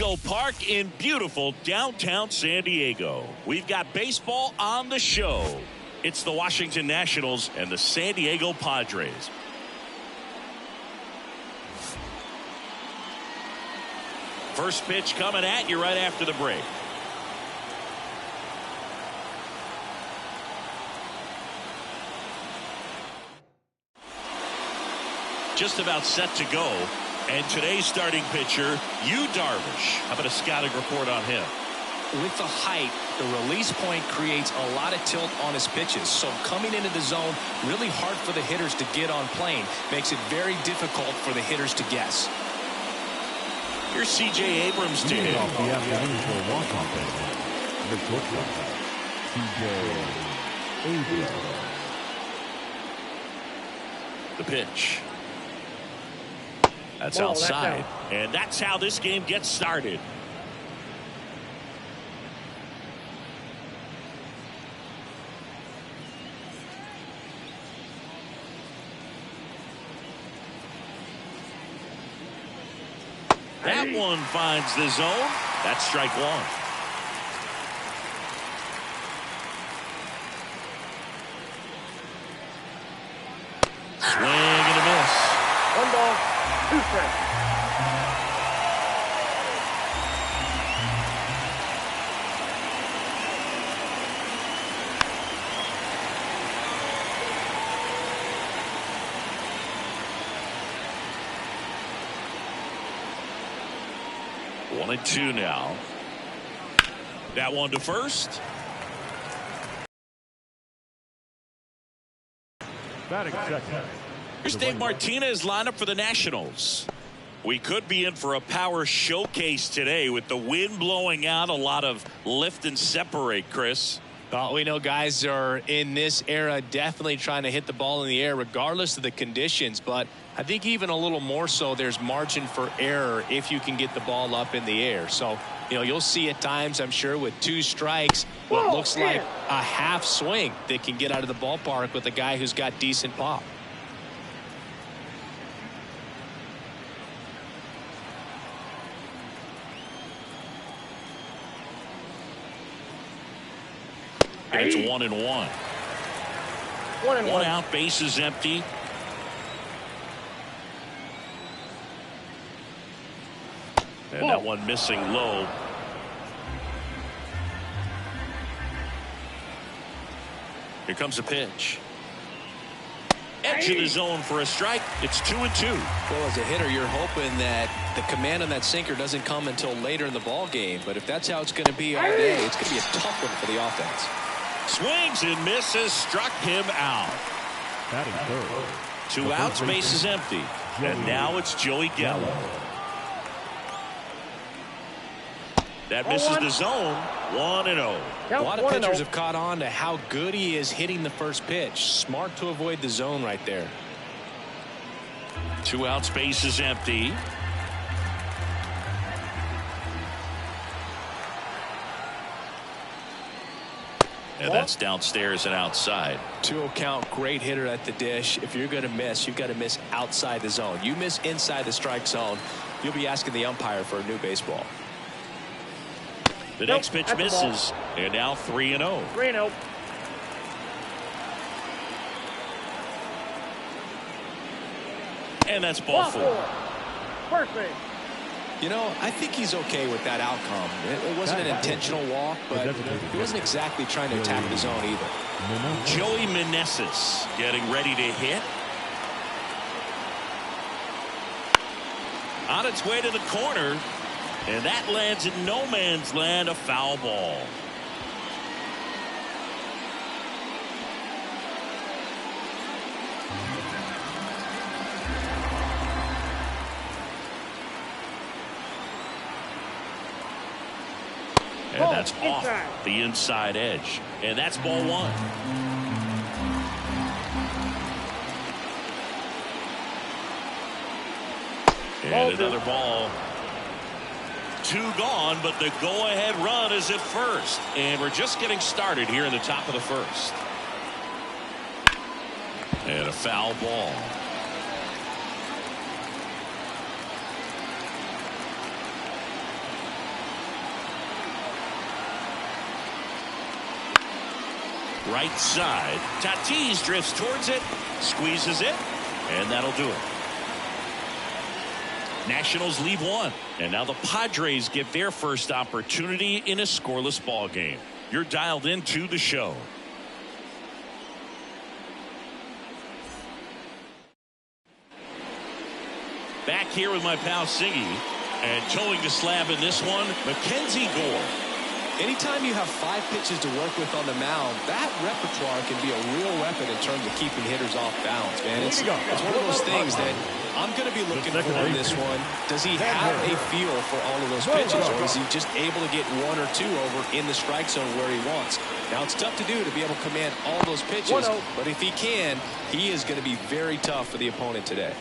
Petco Park in beautiful downtown San Diego. We've got baseball on the show. It's the Washington Nationals and the San Diego Padres. First pitch coming at you right after the break. Just about set to go. And today's starting pitcher, Yu Darvish. How about a scouting report on him? With the height, the release point creates a lot of tilt on his pitches. So coming into the zone, really hard for the hitters to get on plane. Makes it very difficult for the hitters to guess. Here's C.J. Abrams to hit. The pitch. That's outside. And that's how this game gets started. That one finds the zone. That's strike one. Swing and a miss. 1 ball, 2 strikes. One and two now. That one to first. Batting second. Here's Dave Martinez lineup for the Nationals. We could be in for a power showcase today with the wind blowing out. A lot of lift and separate, Chris. Well, we know guys are in this era definitely trying to hit the ball in the air regardless of the conditions, but I think even a little more so there's margin for error if you can get the ball up in the air. So, you know, you'll see at times, I'm sure, with 2 strikes, what looks like a half swing that can get out of the ballpark with a guy who's got decent pop. And it's 1 and 1. 1 and 1. One out, base is empty. And that one missing low. Here comes a pitch. Edge of the zone for a strike. It's 2 and 2. Well, as a hitter, you're hoping that the command on that sinker doesn't come until later in the ball game. But if that's how it's going to be all day, it's going to be a tough one for the offense. Swings and misses, struck him out. Batting third. 2 outs, base is empty. And now it's Joey Gallo. That misses the zone. 1 and 0. A lot of pitchers have caught on to how good he is hitting the first pitch. Smart to avoid the zone right there. 2 outs, base is empty. And that's downstairs and outside. 2-0 count, great hitter at the dish. If you're going to miss, you've got to miss outside the zone. You miss inside the strike zone, you'll be asking the umpire for a new baseball. The next pitch misses, and now 3 and 0. 3 and 0. And that's ball 4. First base. You know, I think he's okay with that outcome. It wasn't an intentional walk, but he wasn't exactly trying to attack the zone either. Joey Meneses getting ready to hit. On its way to the corner, and that lands in no man's land, a foul ball. And that's off the inside edge. And that's ball 1. And another ball. 2 gone, but the go-ahead run is at first. And we're just getting started here in the top of the first. And a foul ball. Right side. Tatis drifts towards it, squeezes it, and that'll do it. Nationals leave one, and now the Padres get their first opportunity in a scoreless ball game. You're dialed into the show. Back here with my pal Siggy, and towing the slab in this one, Mackenzie Gore. Anytime you have 5 pitches to work with on the mound, that repertoire can be a real weapon in terms of keeping hitters off balance, man. It's one of those things that I'm going to be looking for in this one. Does he have a feel for all of those pitches, or is he just able to get 1 or 2 over in the strike zone where he wants? Now, it's tough to do to be able to command all those pitches, but if he can, he is going to be very tough for the opponent today.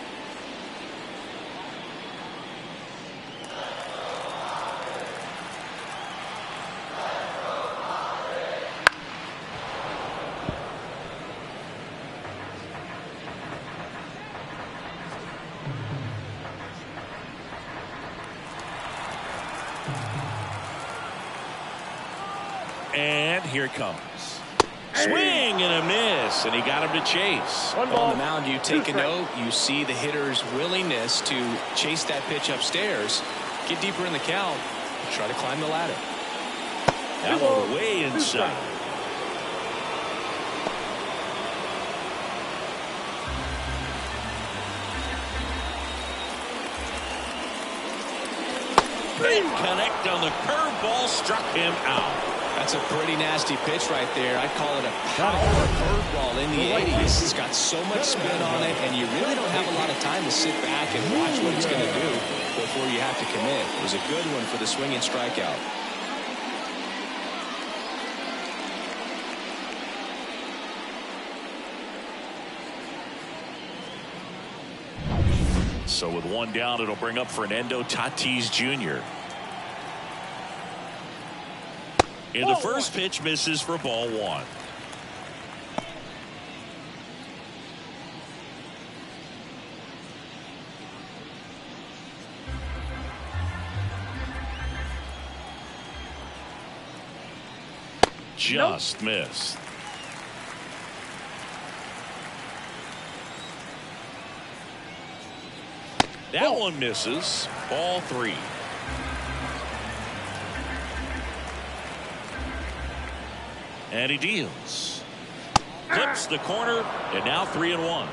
And here it comes. Swing and a miss, and he got him to chase. On the mound, you take a note. You see the hitter's willingness to chase that pitch upstairs, get deeper in the count, try to climb the ladder. That one way inside. Didn't connect on the curveball, struck him out. That's a pretty nasty pitch right there. I'd call it a power curveball in the 80s. It's got so much spin on it, and you really don't have a lot of time to sit back and watch what it's going to do before you have to commit. It was a good one for the swinging strikeout. So with 1 down, it'll bring up Fernando Tatis Jr. In the first pitch, misses for ball 1. Just missed. That one misses. Ball 3. And he deals. Clips the corner, and now 3-1.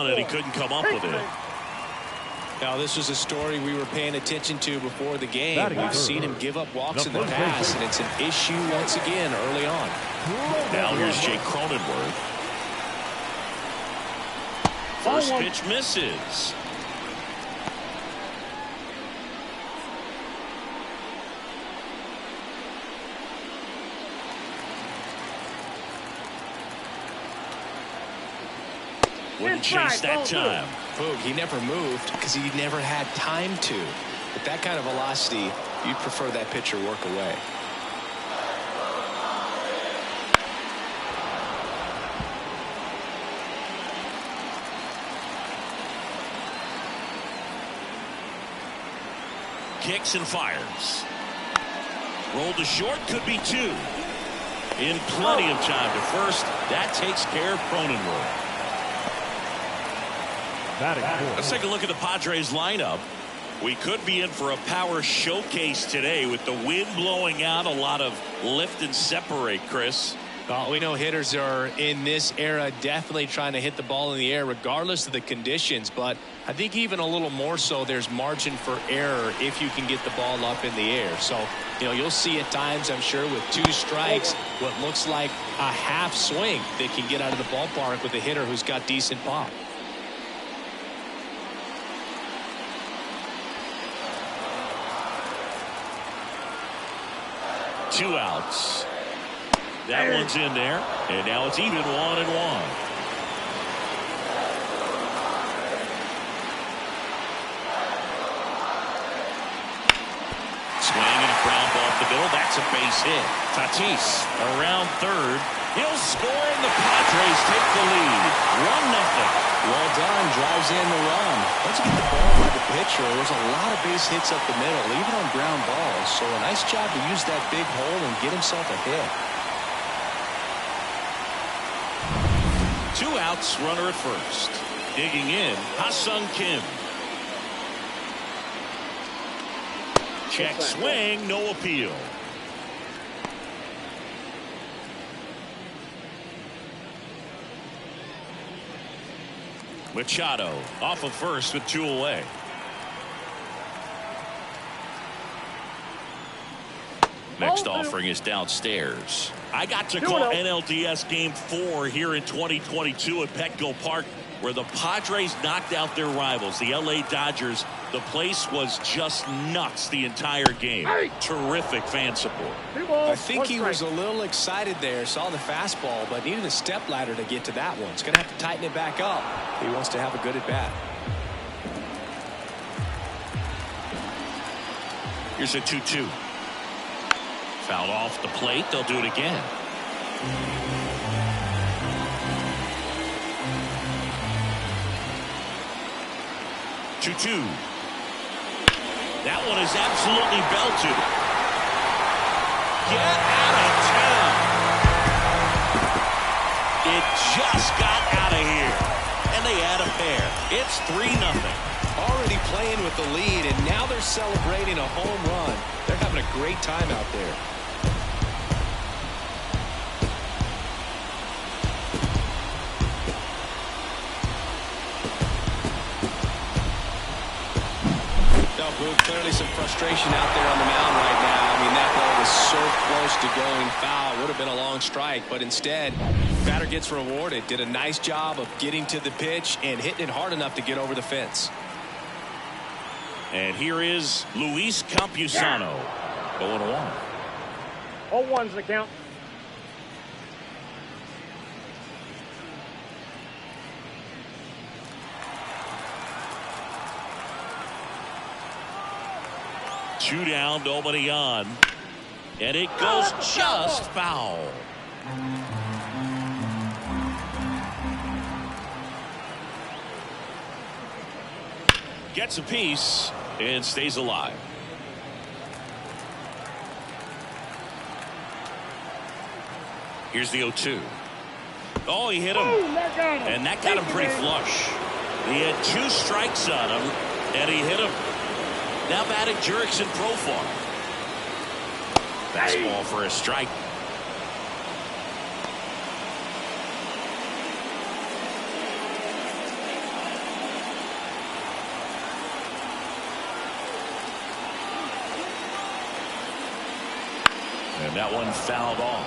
And he couldn't come up with it. Now, this was a story we were paying attention to before the game. We've seen him give up walks in the past, and it's an issue once again early on. Now here's Jake Cronenworth. First pitch misses. Wouldn't chase that time. Boog, he never moved because he never had time to. With that kind of velocity, you'd prefer that pitcher work away. Kicks and fires. Rolled to short, could be 2. In plenty of time to first. That takes care of Cronenworth. Let's take a look at the Padres lineup. We could be in for a power showcase today with the wind blowing out, a lot of lift and separate, Chris. Well, we know hitters are in this era definitely trying to hit the ball in the air regardless of the conditions, but I think even a little more so there's margin for error if you can get the ball up in the air. So, you'll see at times, I'm sure, with 2 strikes, what looks like a half swing that can get out of the ballpark with a hitter who's got decent pop. Two outs. That one's in there, and now it's even 1-1. Swing and a ground ball up the middle. That's a base hit. Tatis around third. He'll score, and the Padres take the lead. 1-0. Well done. Drives in the run. Once you get the ball by the pitcher, there's a lot of base hits up the middle, even on ground balls. So a nice job to use that big hole and get himself a hit. 2 outs, runner at first. Digging in, Ha-Sung Kim. Check swing, no appeal. Machado off of first with 2 away. Next offering is downstairs. I got to call NLDS Game 4 here in 2022 at Petco Park, where the Padres knocked out their rivals, the LA Dodgers. The place was just nuts the entire game. Terrific fan support. I think he was a little excited there, saw the fastball, but needed a step ladder to get to that one. He's going to have to tighten it back up. He wants to have a good at bat. Here's a 2-2. Fouled off the plate. They'll do it again. Two. That one is absolutely belted. Get out of town. It just got out of here. And they add a pair. It's 3-0. Already playing with the lead, and now they're celebrating a home run. They're having a great time out there. Clearly some frustration out there on the mound right now. I mean, that ball was so close to going foul. Would have been a long strike, but instead, batter gets rewarded. Did a nice job of getting to the pitch and hitting it hard enough to get over the fence. And here is Luis Campusano. 0-1. 0-1's the count. Two down, nobody on. And it goes just foul. Gets a piece and stays alive. Here's the 0-2. Oh, he hit him. And that got him pretty flush. He had 2 strikes on him, and he hit him. Now batting Jurickson Profar. Fastball for a strike. And that one fouled off.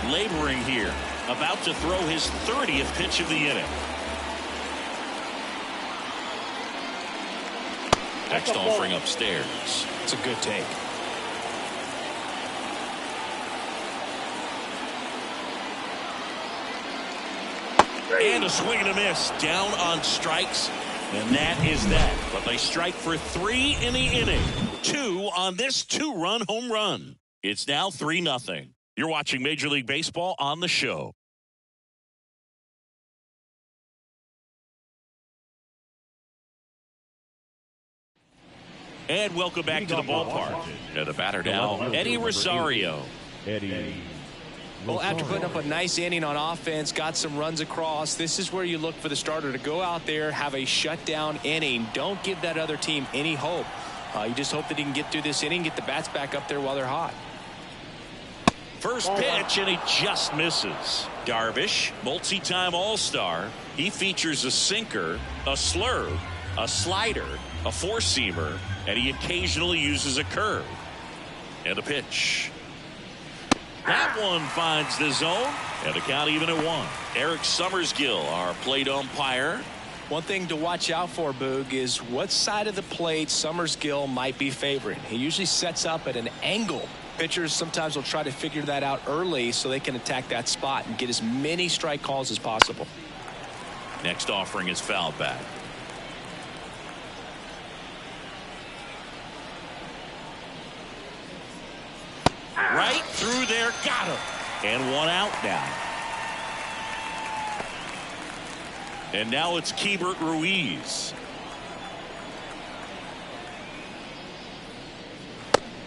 Laboring here. About to throw his 30th pitch of the inning. Next offering upstairs. It's a good take. And a swing and a miss. Down on strikes. And that is that. But they strike for 3 in the inning. 2 on this 2-run home run. It's now 3-0. You're watching Major League Baseball on the show. And welcome back to the ballpark. And the batter now, Eddie Rosario. Well, after putting up a nice inning on offense, got some runs across, this is where you look for the starter to go out there, have a shutdown inning. Don't give that other team any hope. You just hope that he can get through this inning, get the bats back up there while they're hot. First pitch, and he just misses. Darvish, multi-time All-Star. He features a sinker, a slurve, a slider, a four-seamer, and he occasionally uses a curve. And a pitch. That one finds the zone, and the count even at 1. Eric Summersgill, our plate umpire. One thing to watch out for, Boog, is what side of the plate Summersgill might be favoring. He usually sets up at an angle. Pitchers sometimes will try to figure that out early so they can attack that spot and get as many strike calls as possible. Next offering is fouled back. Right through there, got him. And one out now. And now it's Keibert Ruiz.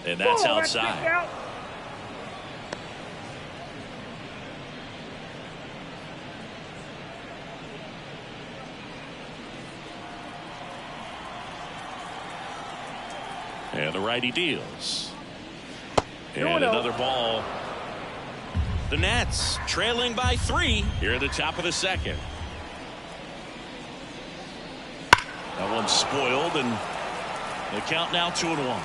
And that's outside. And the righty deals. And another ball. The Nats trailing by 3 here at the top of the second. That one's spoiled, and the count now 2-1.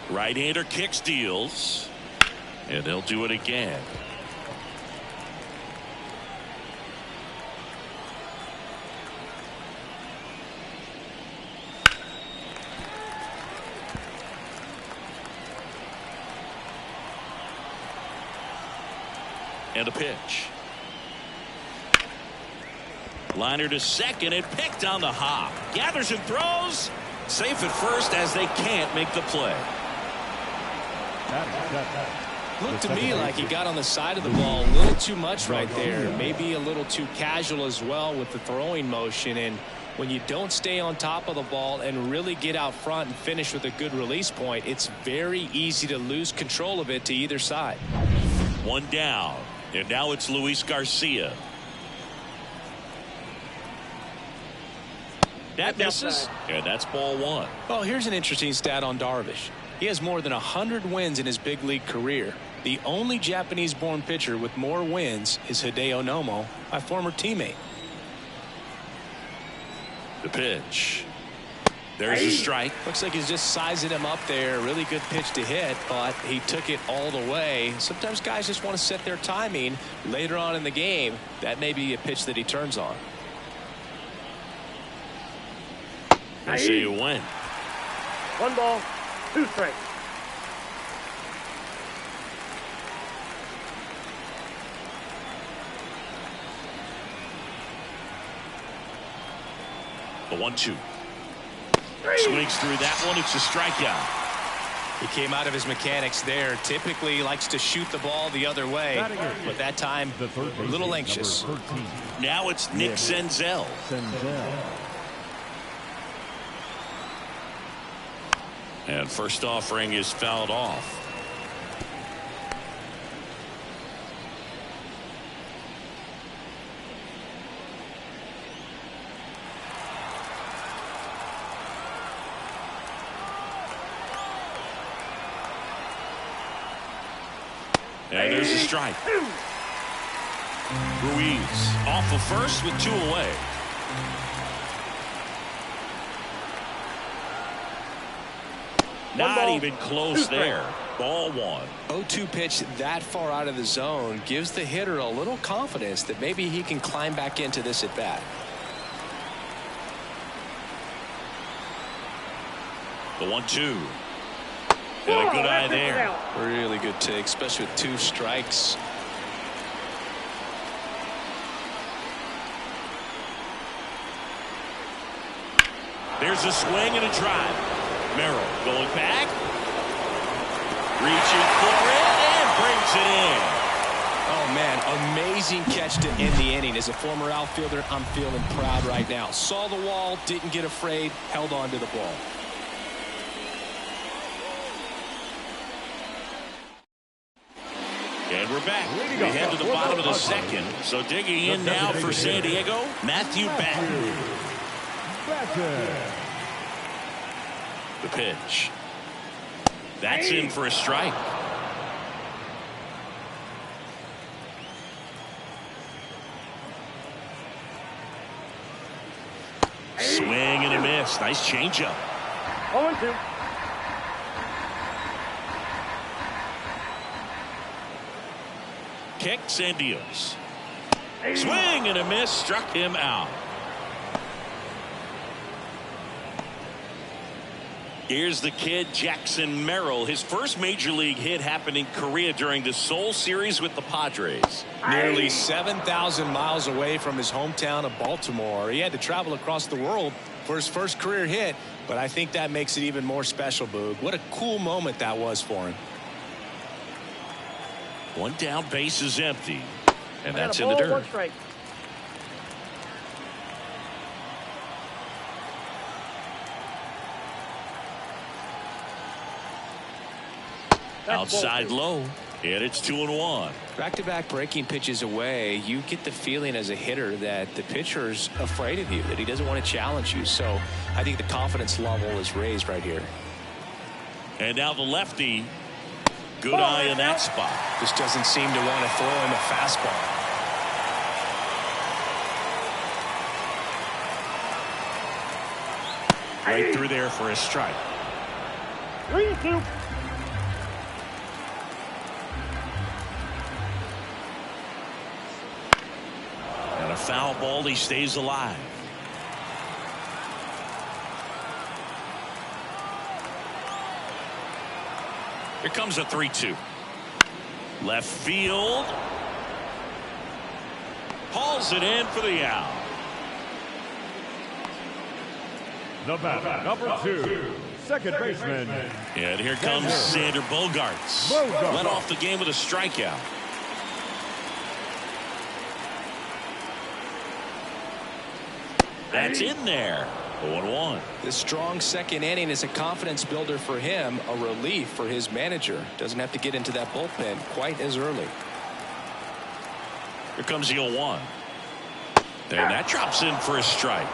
Right-hander kicks, deals, and they'll do it again. And a pitch. Liner to second and picked on the hop. Gathers and throws. Safe at first as they can't make the play. Looked to me like he got on the side of the ball a little too much right there. Maybe a little too casual as well with the throwing motion. And when you don't stay on top of the ball and really get out front and finish with a good release point, it's very easy to lose control of it to either side. One down. And now it's Luis Garcia. That misses. And that's ball 1. Well, here's an interesting stat on Darvish. He has more than 100 wins in his big league career. The only Japanese-born pitcher with more wins is Hideo Nomo, my former teammate. The pitch. There's a strike. Looks like he's just sizing him up there. Really good pitch to hit, but he took it all the way. Sometimes guys just want to set their timing later on in the game. That may be a pitch that he turns on. I see you win. 1 ball, 2 strikes. The 1-2. Swings through that one. It's a strikeout. He came out of his mechanics there. Typically likes to shoot the ball the other way, but that time a little anxious. Now it's Nick Senzel. And first offering is fouled off. And there's a strike. Ruiz off of first with 2 away. Not even close there. Ball 1. 0-2 pitch that far out of the zone gives the hitter a little confidence that maybe he can climb back into this at bat. The 1-2. And a good eye there. Really good take, especially with 2 strikes. There's a swing and a drive. Merrill going back. Reaching for it and brings it in. Oh, man, amazing catch to end the inning. As a former outfielder, I'm feeling proud right now. Saw the wall, didn't get afraid, held on to the ball. And we're back. We head to the bottom of the second. So digging in now for San Diego, Matthew Batten. The pitch. That's in for a strike. Swing and a miss. Nice changeup. 0-2. Kicks and deals. Swing and a miss. Struck him out. Here's the kid, Jackson Merrill. His first major league hit happened in Korea during the Seoul series with the Padres. Nearly 7,000 miles away from his hometown of Baltimore. He had to travel across the world for his first career hit, but I think that makes it even more special, Boog. What a cool moment that was for him. One down, base is empty, and that's in the dirt. 1 strike. Outside low, and it's 2-1. Back-to-back breaking pitches away, you get the feeling as a hitter that the pitcher's afraid of you, that he doesn't want to challenge you. So I think the confidence level is raised right here. And now the lefty, good eye in that spot. Just doesn't seem to want to throw him a fastball. Right through there for a strike. 3-2. And a foul ball, he stays alive. Here comes a 3-2. Left field. Hauls it in for the out. The batter, number 2, second baseman. And here comes Xander Bogaerts. Led off the game with a strikeout. That's in there. 0-1. This strong second inning is a confidence builder for him, a relief for his manager. Doesn't have to get into that bullpen quite as early. Here comes the 0-1. And that drops in for a strike.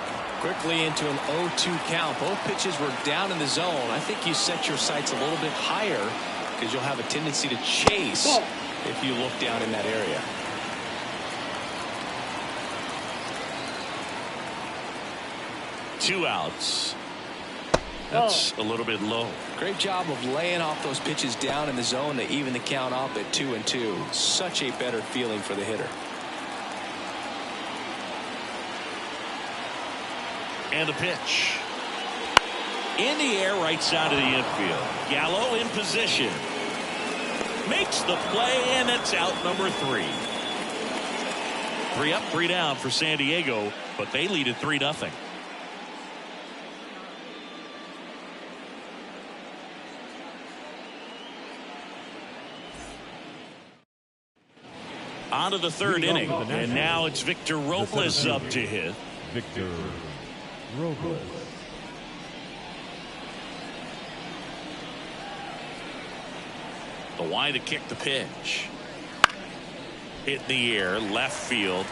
Quickly into an 0-2 count. Both pitches were down in the zone. I think you set your sights a little bit higher because you'll have a tendency to chase if you look down in that area. Two outs. That's a little bit low. Great job of laying off those pitches down in the zone to even the count up at 2-2. Such a better feeling for the hitter. And the pitch. In the air, right side of the infield. Gallo in position. Makes the play, and it's out number 3. 3 up, 3 down for San Diego, but they lead at 3-0. On to the third inning, and now it's Victor Robles up to hit. Victor Robles. The wide to kick the pitch. Hit in the air, left field.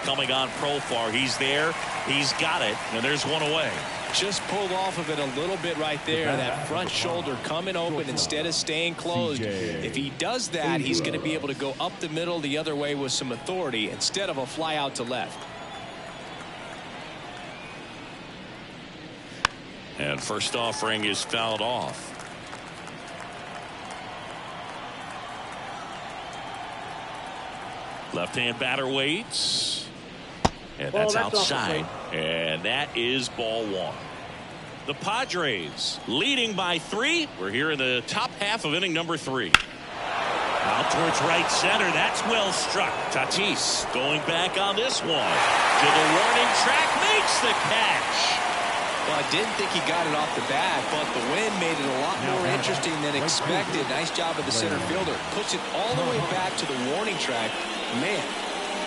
Coming on Profar, he's there, he's got it, and there's one away. Just pulled off of it a little bit right there. That front shoulder coming open instead of staying closed. If he does that, he's going to be able to go up the middle the other way with some authority instead of a fly out to left. And first offering is fouled off. Left-hand batter waits. And that's outside. And that is ball 1. The Padres leading by 3. We're here in the top half of inning number 3. Out towards right center. That's well struck. Tatis going back on this one. To the warning track. Makes the catch. Well, I didn't think he got it off the bat, but the wind made it a lot more interesting than expected. Nice job of the center fielder. Puts it all the way back to the warning track. Man.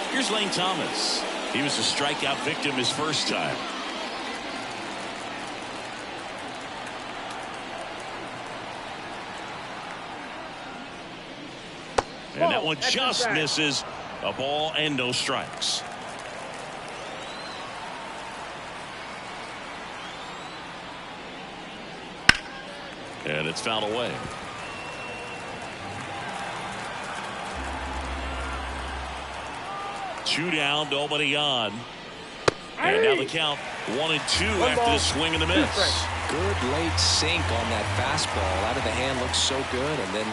Here's Lane Thomas. He was a strikeout victim his first time. And that one just misses. A ball and no strikes. And it's fouled away. Two down, nobody on. And now the count 1-2 after the swing and the miss. Good late sink on that fastball. Out of the hand looks so good. And then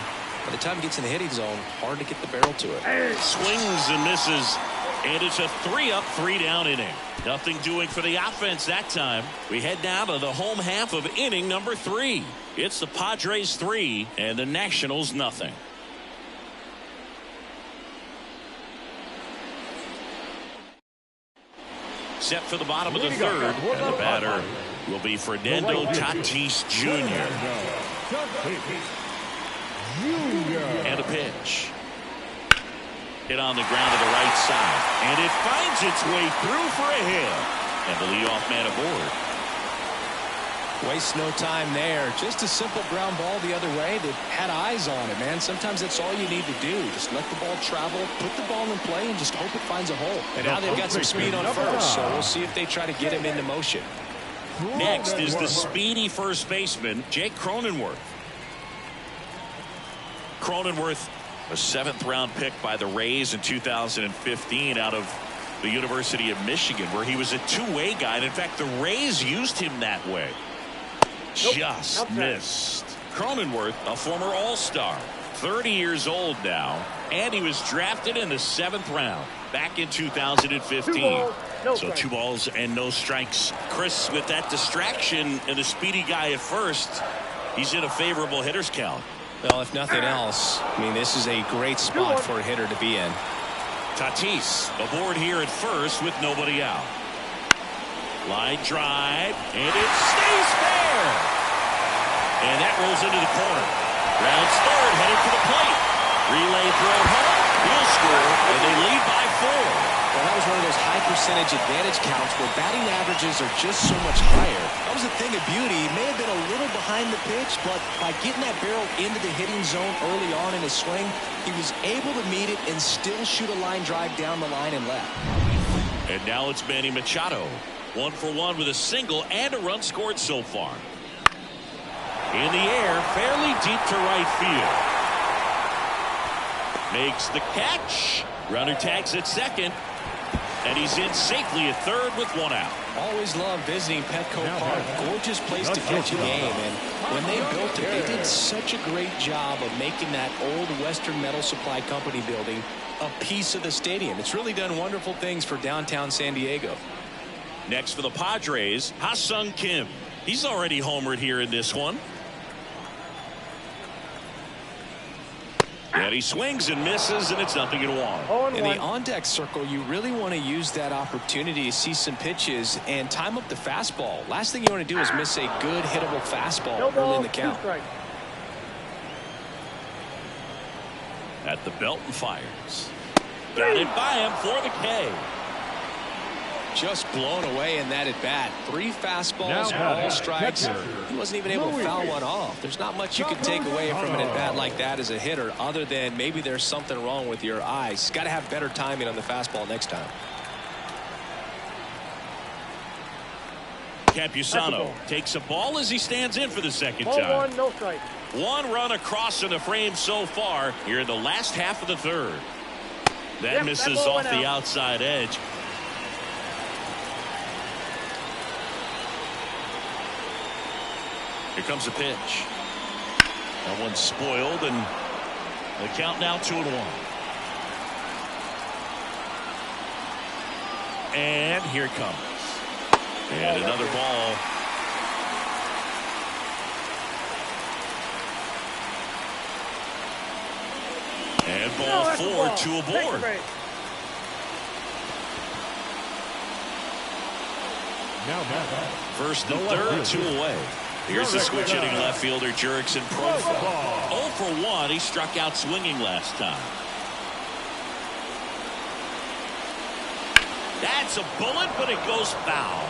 by the time it gets in the hitting zone, hard to get the barrel to it. Swings and misses And it's a 3-up, 3-down inning. Nothing doing for the offense that time. We head down to the home half of inning number 3. It's the Padres 3 and the Nationals nothing. Set for the bottom of the third, and the batter will be Fernando Tatis Jr. And a pitch. Hit on the ground to the right side, and it finds its way through for a hit. And the leadoff man aboard. Waste no time there. Just a simple ground ball the other way that had eyes on it, man. Sometimes that's all you need to do. Just let the ball travel, put the ball in play, and just hope it finds a hole. And now they've got some speed on first, so we'll see if they try to get him into motion. Next is the speedy first baseman, Jake Cronenworth. Cronenworth, a 7th-round pick by the Rays in 2015 out of the University of Michigan, where he was a two-way guy. And in fact, the Rays used him that way. Just missed. Cronenworth, a former All-Star, 30 years old now, and he was drafted in the 7th round back in 2015. So 2 balls and no strikes. Chris, with that distraction and the speedy guy at first, he's in a favorable hitter's count. Well, if nothing else, I mean, this is a great spot for a hitter to be in. Tatis aboard here at first with nobody out. Line drive, and it stays fair. And that rolls into the corner. Rounds third, headed for the plate. Relay throw home. He'll score, and they lead by 4. Well, that was one of those high percentage advantage counts where batting averages are just so much higher. That was a thing of beauty. He may have been a little behind the pitch, but by getting that barrel into the hitting zone early on in his swing, he was able to meet it and still shoot a line drive down the line and left. And now it's Manny Machado. 1 for 1 with a single and a run scored so far. In the air, fairly deep to right field. Makes the catch. Runner tags at second. And he's in safely at third with 1 out. Always love visiting Petco Park. Gorgeous place to catch a game. And when they built it, they did such a great job of making that old Western Metal Supply Company building a piece of the stadium. It's really done wonderful things for downtown San Diego. Next for the Padres, Ha-Sung Kim. He's already homered here in this one. And he swings and misses, and it's 0-1. In the on-deck circle, you really want to use that opportunity to see some pitches and time up the fastball. Last thing you want to do is miss a good hittable fastball early in the count. At the belt and fires. Got it by him for the K. Just blown away in that at bat. 3 fastballs, all strikes. He wasn't even able to foul one off. There's not much you can take away from an at bat like that as a hitter, other than maybe there's something wrong with your eyes. Got to have better timing on the fastball next time. Campusano takes a ball as he stands in for the second time. 1, no strike. 1 run across in the frame so far here in the last half of the third. That misses off the outside edge. Here comes a pitch. That one's spoiled, and the count now 2-1. And here it comes. And another ball. And ball 4, 2 aboard. First and third, 2 away. Here's the switch hitting left fielder Jurickson Profile. 0 for 1. He struck out swinging last time. That's a bullet, but it goes foul.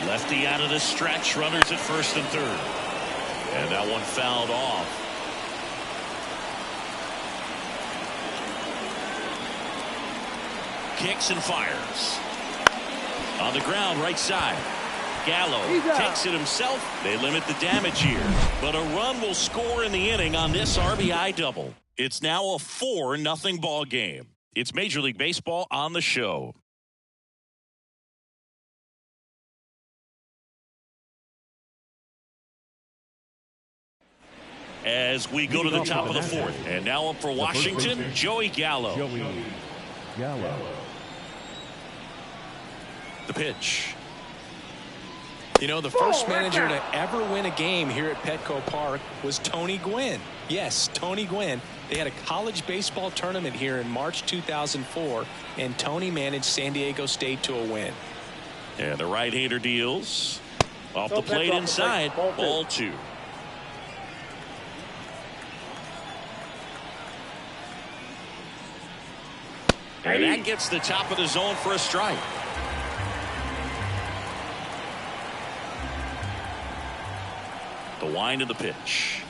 Lefty out of the stretch. Runners at first and third. And that one fouled off. Kicks and fires. On the ground, right side. Gallo takes it himself. They limit the damage here. But a run will score in the inning on this RBI double. It's now a 4-0 ball game. It's Major League Baseball on the show. as we go to the top of the fourth. And now up for Washington, Joey Gallo. The pitch. You know, the first manager to ever win a game here at Petco Park was Tony Gwynn. Yes, Tony Gwynn. They had a college baseball tournament here in March 2004, and Tony managed San Diego State to a win. And the right-hander deals. Off the plate inside. Ball 2. And that gets the top of the zone for a strike. The wind of the pitch.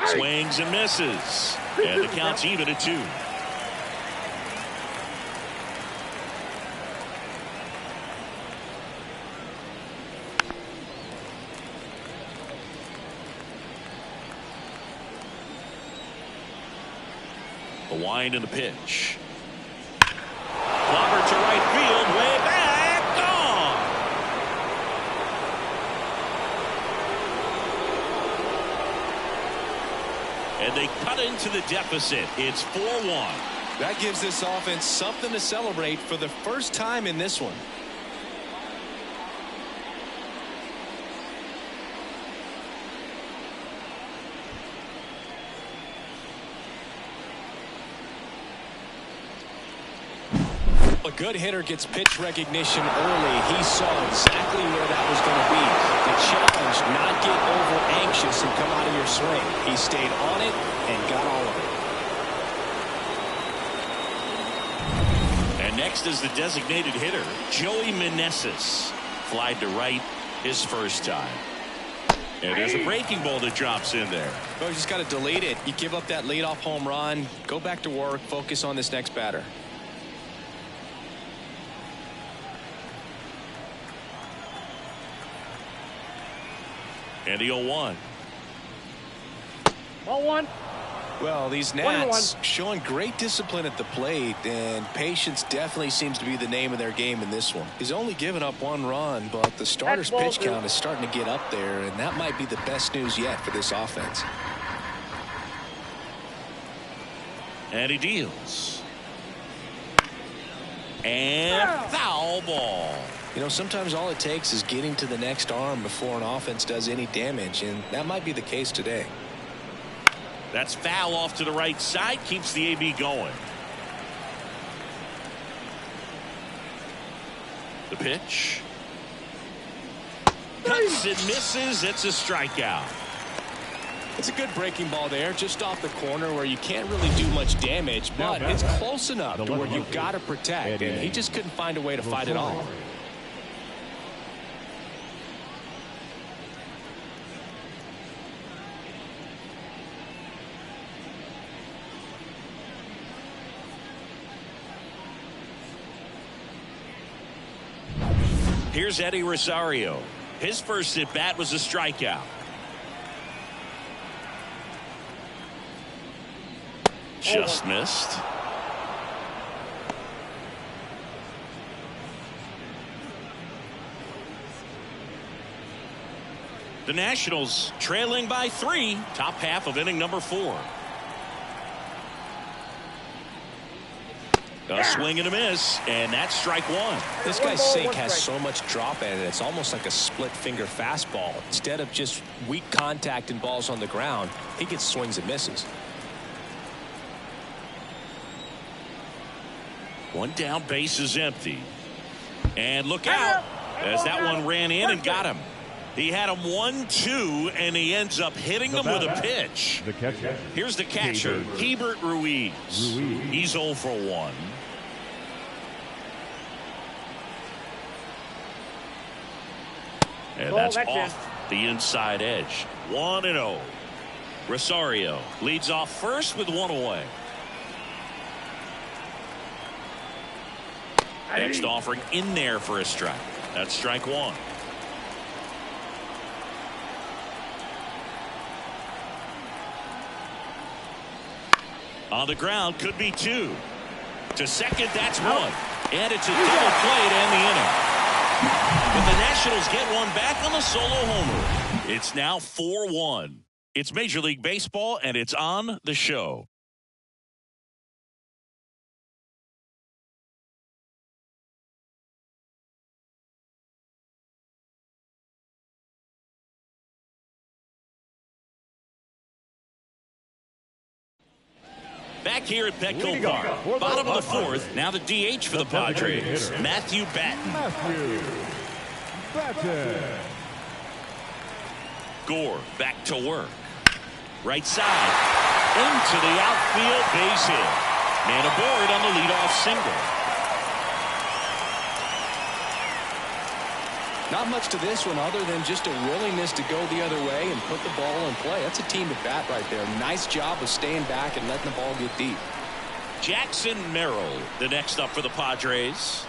Swings and misses. And the count's even at 2. The wind and the pitch. Clobber to right field, way back, gone. And they cut into the deficit. It's 4-1. That gives this offense something to celebrate for the first time in this one. A good hitter gets pitch recognition early. He saw exactly where that was going to be. The challenge, not get over anxious and come out of your swing. He stayed on it and got all of it. And next is the designated hitter, Joey Meneses. Flied to right his first time. And there's a breaking ball that drops in there. Oh, you just got to delete it. You give up that leadoff home run. Go back to work. Focus on this next batter. And the 0-1. 0-1. Well, these Nats showing great discipline at the plate, and patience definitely seems to be the name of their game in this one. He's only given up 1 run, but the starter's pitch count is starting to get up there, and that might be the best news yet for this offense. And he deals. And foul ball. You know, sometimes all it takes is getting to the next arm before an offense does any damage, and that might be the case today. That's foul off to the right side, keeps the AB going. The pitch. Cuts and misses. It's a strikeout. It's a good breaking ball there, just off the corner where you can't really do much damage, but it's close enough to where you've got to protect, and he just couldn't find a way to fight it off. Here's Eddie Rosario. His first at bat was a strikeout. Just missed. The Nationals trailing by 3, top half of inning number 4. A swing and a miss, and that's strike 1. This guy's sink has so much drop at it, it's almost like a split finger fastball. Instead of just weak contact and balls on the ground, he gets swings and misses. One down, base is empty. And look out, as that one ran in and got him. He had him 1-2, and he ends up hitting him with a pitch. The catcher. Here's the catcher, Hebert Ruiz. He's 0 for 1. And that's off the inside edge. 1-0. Rosario leads off first with 1 away. Next offering in there for a strike. That's strike 1. On the ground, could be 2. To second, that's 1. And it's a double play to end the inning. But the Nationals get one back on the solo homer. It's now 4-1. It's Major League Baseball, and it's on the show. Back here at Petco Park, bottom of the fourth. Now the DH for the Padres, Matthew Batten. Gore back to work. Right side. Into the outfield, base hit. Man aboard on the leadoff single. Not much to this one other than just a willingness to go the other way and put the ball in play. That's a team at bat right there. Nice job of staying back and letting the ball get deep. Jackson Merrill, the next up for the Padres.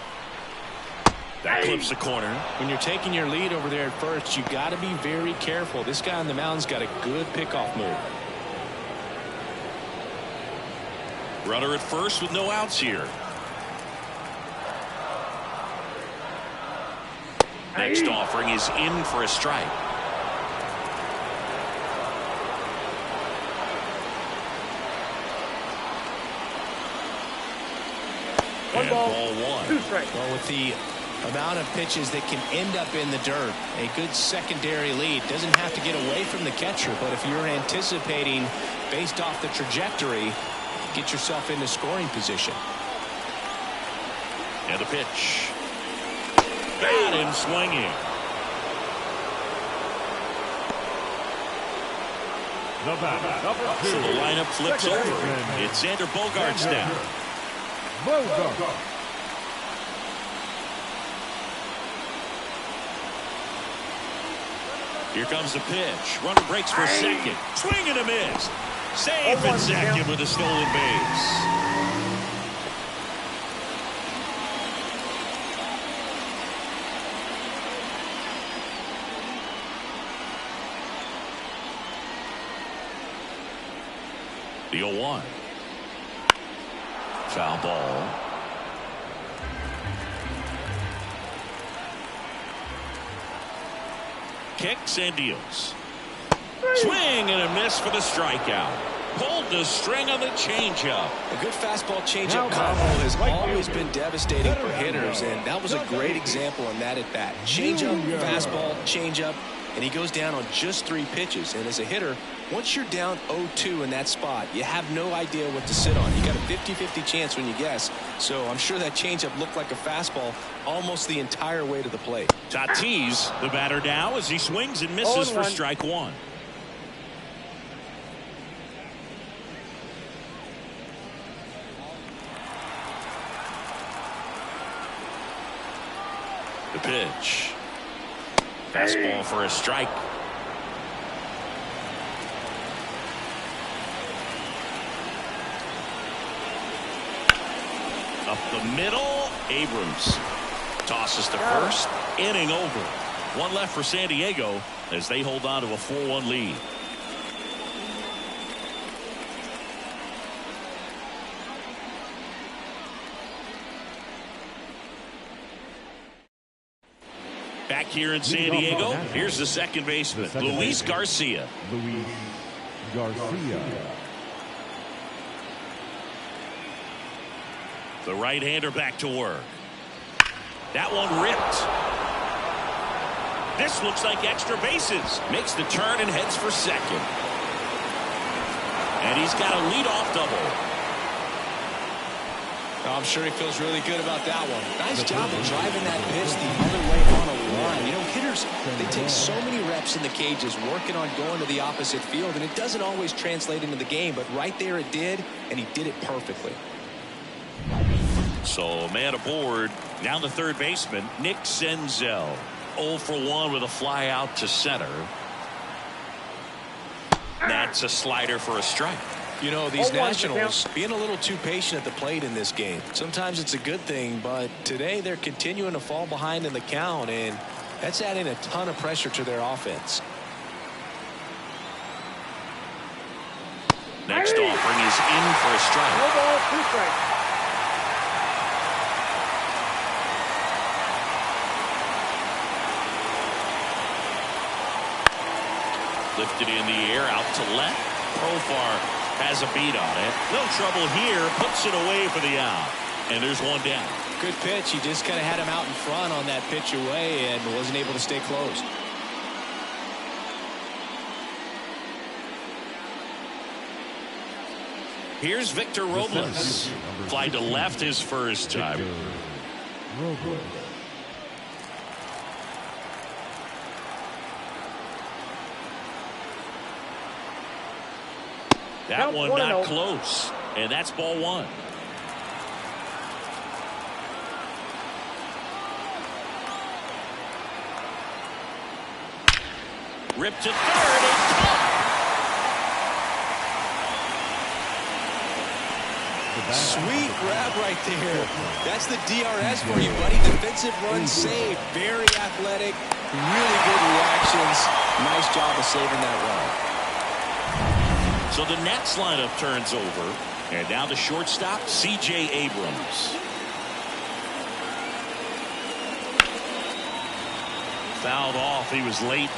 That clips the corner. When you're taking your lead over there at first, you got to be very careful. This guy on the mound's got a good pickoff move. Runner at first with no outs here. Next offering is in for a strike. And ball one. Well, with the amount of pitches that can end up in the dirt, a good secondary lead doesn't have to get away from the catcher, but if you're anticipating based off the trajectory, get yourself into scoring position. And the pitch. Got him swinging. So the lineup flips over. It's Xander Bogaerts down. Here comes the pitch. Runner breaks for second. Swing and a miss. Safe at second with a stolen base. The 0-1. Foul ball. Kicks and deals. Swing and a miss for the strikeout. Pulled the string on the changeup. A good fastball changeup combo has always been devastating for hitters, and that was a great example on that at bat. Changeup, fastball, changeup, and he goes down on just 3 pitches. And as a hitter, once you're down 0-2 in that spot, you have no idea what to sit on. You got a 50-50 chance when you guess. So I'm sure that changeup looked like a fastball almost the entire way to the plate. Tatis, the batter now, as he swings and misses for strike one. The pitch. Fastball for a strike. Up the middle, Abrams tosses to first. Inning over. One left for San Diego as they hold on to a 4-1 lead. Back here in San Diego, here's the second baseman, Luis Garcia. The right-hander back to work. That one ripped. This looks like extra bases. Makes the turn and heads for second. And he's got a leadoff double. I'm sure he feels really good about that one. Nice job of driving that pitch the other way on a line. You know, hitters, they take so many reps in the cages working on going to the opposite field, and it doesn't always translate into the game, but right there it did, and he did it perfectly. So man aboard. Now the third baseman, Nick Senzel. 0 for 1 with a fly out to center. That's a slider for a strike. You know, these Nationals being a little too patient at the plate in this game. Sometimes it's a good thing, but today they're continuing to fall behind in the count, and that's adding a ton of pressure to their offense. Next offering is in for a strike. No ball, 2 strikes. Lifted in the air, out to left. Profar has a beat on it. No trouble here. Puts it away for the out. And there's one down. Good pitch. He just kind of had him out in front on that pitch away and wasn't able to stay close. Here's Victor Robles. Fly to left his first time. That one not close. And that's ball one. Ripped to third and caught. Sweet grab right there. That's the DRS for you, buddy. Defensive run save. Very athletic. Really good reactions. Nice job of saving that run. So the Nats lineup turns over. And now the shortstop, C.J. Abrams. Fouled off. He was late.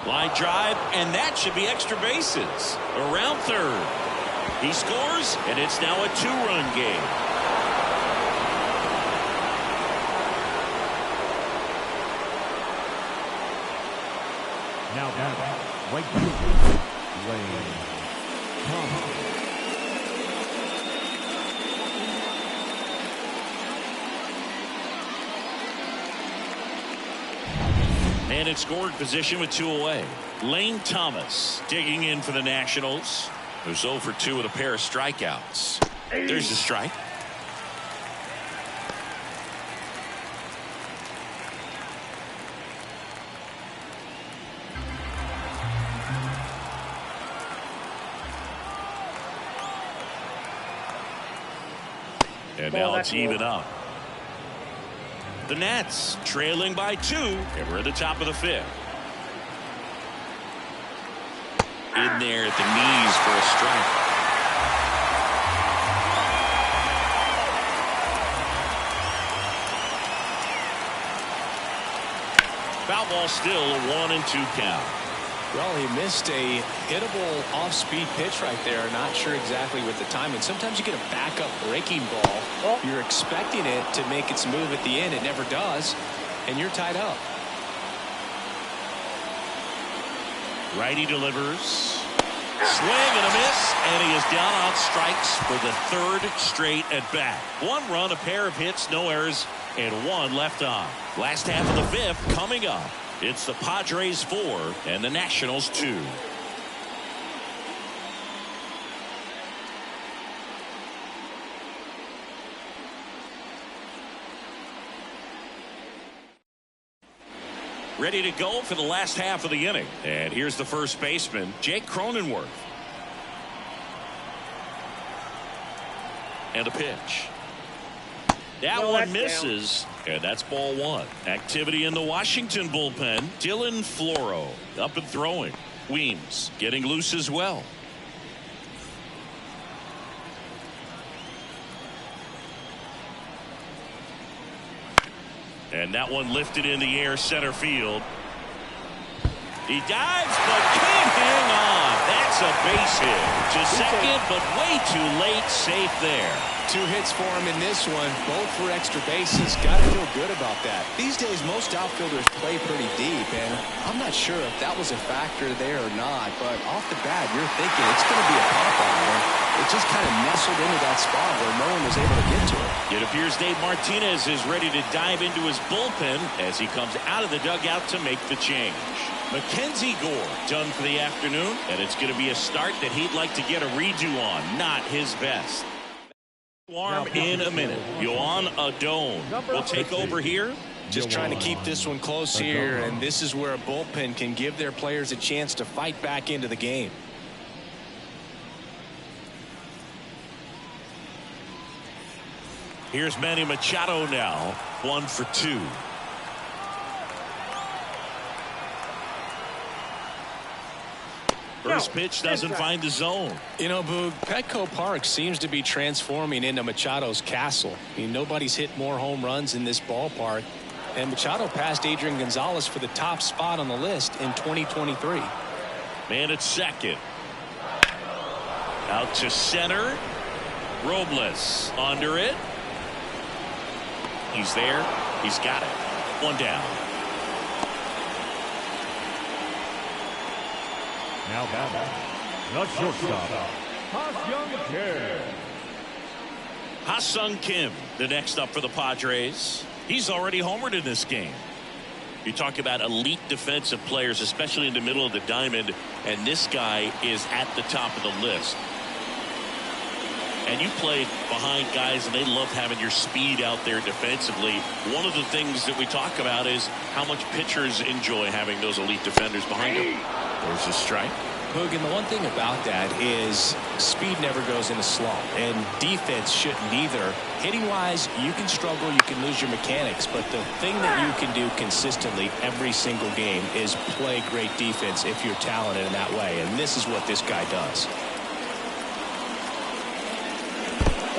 Line drive, and that should be extra bases. Around third. He scores, and it's now a two-run game. Now right field, Wayne Thomas. And in scoring position with two away. Lane Thomas digging in for the Nationals. Who's 0 for 2 with a pair of strikeouts. There's the strike. And now it's even up. The Nats trailing by 2, and we're at the top of the 5th. In there at the knees for a strike. Foul ball still, a 1-2 count. Well, he missed a hittable off-speed pitch right there. Not sure exactly with the timing. Sometimes you get a backup breaking ball. You're expecting it to make its move at the end. It never does, and you're tied up. Righty delivers. Swing and a miss, and he is down on strikes for the 3rd straight at bat. 1 run, a pair of hits, no errors, and 1 left on. Last half of the 5th coming up. It's the Padres 4 and the Nationals 2. Ready to go for the last half of the inning. And here's the first baseman, Jake Cronenworth. And a pitch. That one misses, and that's ball 1. Activity in the Washington bullpen. Dylan Floro up and throwing. Weems getting loose as well. And that one lifted in the air, center field. He dives, but can't hang on. That's a base hit. To second, but way too late. Safe there. 2 hits for him in this one, both for extra bases. Got to feel good about that. These days, most outfielders play pretty deep, and I'm not sure if that was a factor there or not, but off the bat, you're thinking it's going to be a pop-out, and it just kind of nestled into that spot where no one was able to get to it. It appears Dave Martinez is ready to dive into his bullpen as he comes out of the dugout to make the change. Mackenzie Gore done for the afternoon, and it's going to be a start that he'd like to get a redo on. Not his best. Warm in a minute. Yohan Adon will take over here. Just trying to keep this one close here, and this is where a bullpen can give their players a chance to fight back into the game. Here's Manny Machado now, 1 for 2. first pitch doesn't find the zone. You know, Boog, Petco Park seems to be transforming into Machado's castle. I mean, nobody's hit more home runs in this ballpark. And Machado passed Adrian Gonzalez for the top spot on the list in 2023. Man at second. Out to center. Robles under it. He's there. He's got it. One down. Now batting, the shortstop, Ha-Seong Kim. Ha-Seong Kim, the next up for the Padres. He's already homered in this game. You talk about elite defensive players, especially in the middle of the diamond, and this guy is at the top of the list. And you play behind guys, and they love having your speed out there defensively. One of the things that we talk about is how much pitchers enjoy having those elite defenders behind them. There's a strike. Hogan, the one thing about that is speed never goes in a slump, and defense shouldn't either. Hitting-wise, you can struggle, you can lose your mechanics, but the thing that you can do consistently every single game is play great defense if you're talented in that way, and this is what this guy does.